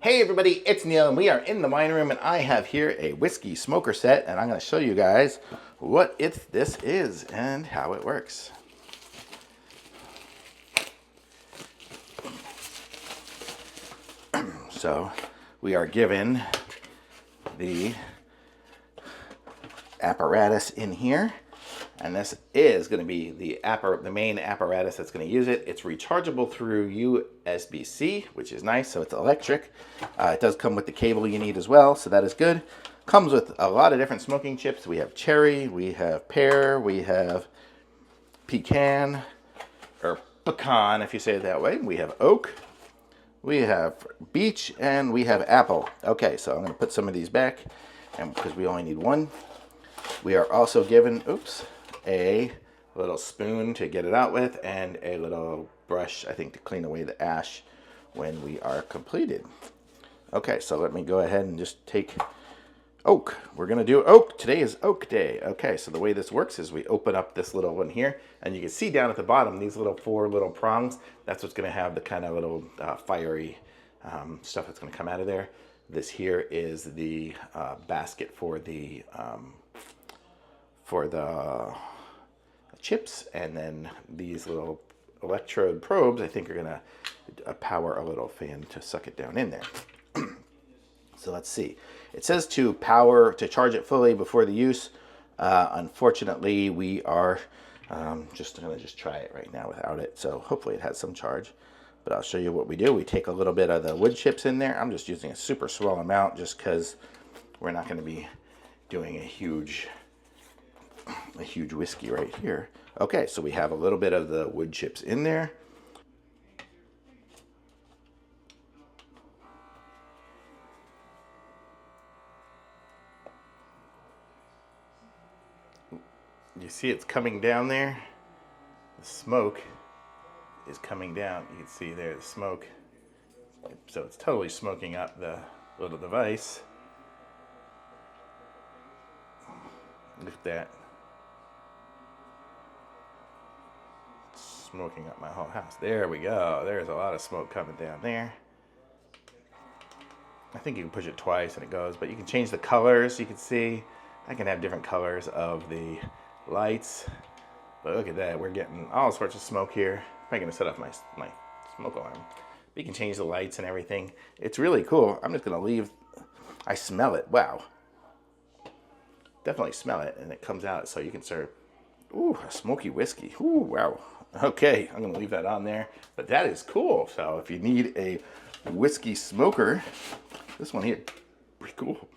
Hey everybody, it's Neil and we are in the wine room and I have here a whiskey smoker set and I'm going to show you guys what this is and how it works. So we are given the apparatus in here, and this is going to be the main apparatus that's going to use it. It's rechargeable through USB-C, which is nice, so it's electric. It does come with the cable you need as well, so that is good. Comes with a lot of different smoking chips. We have cherry, we have pear, we have pecan, or pecan if you say it that way. We have oak, we have beech, and we have apple. Okay, so I'm going to put some of these back, and because we only need one. We are also given, a little spoon to get it out with and a little brush, I think, to clean away the ash when we are completed. Okay, so let me go ahead and just take oak. We're going to do oak. Today is oak day. Okay, so the way this works is we open up this little one here, and you can see down at the bottom these four little prongs. That's what's going to have the kind of little fiery stuff that's going to come out of there. This here is the basket for the chips, and then these little electrode probes I think are gonna power a little fan to suck it down in there. So let's see. It says to charge it fully before the use. Unfortunately, we are just gonna try it right now without it. So hopefully it has some charge. But I'll show you what we do. We take a little bit of the wood chips in there. I'm just using a super small amount just because we're not going to be doing a huge whiskey right here. Okay, so we have a little bit of the wood chips in there. You see it's coming down there? The smoke is coming down. You can see there the smoke. So it's totally smoking up the little device. Look at that. Smoking up my whole house. There we go. There's a lot of smoke coming down there. I think you can push it twice and it goes, but you can change the colors. You can see I can have different colors of the lights. But look at that. We're getting all sorts of smoke here. I'm going to set off my smoke alarm. But you can change the lights and everything. It's really cool. I'm just going to leave. I smell it. Wow. Definitely smell it, and it comes out so you can serve. Ooh, a smoky whiskey. Ooh, wow. Okay, I'm going to leave that on there. But that is cool. So if you need a whiskey smoker, this one here, pretty cool.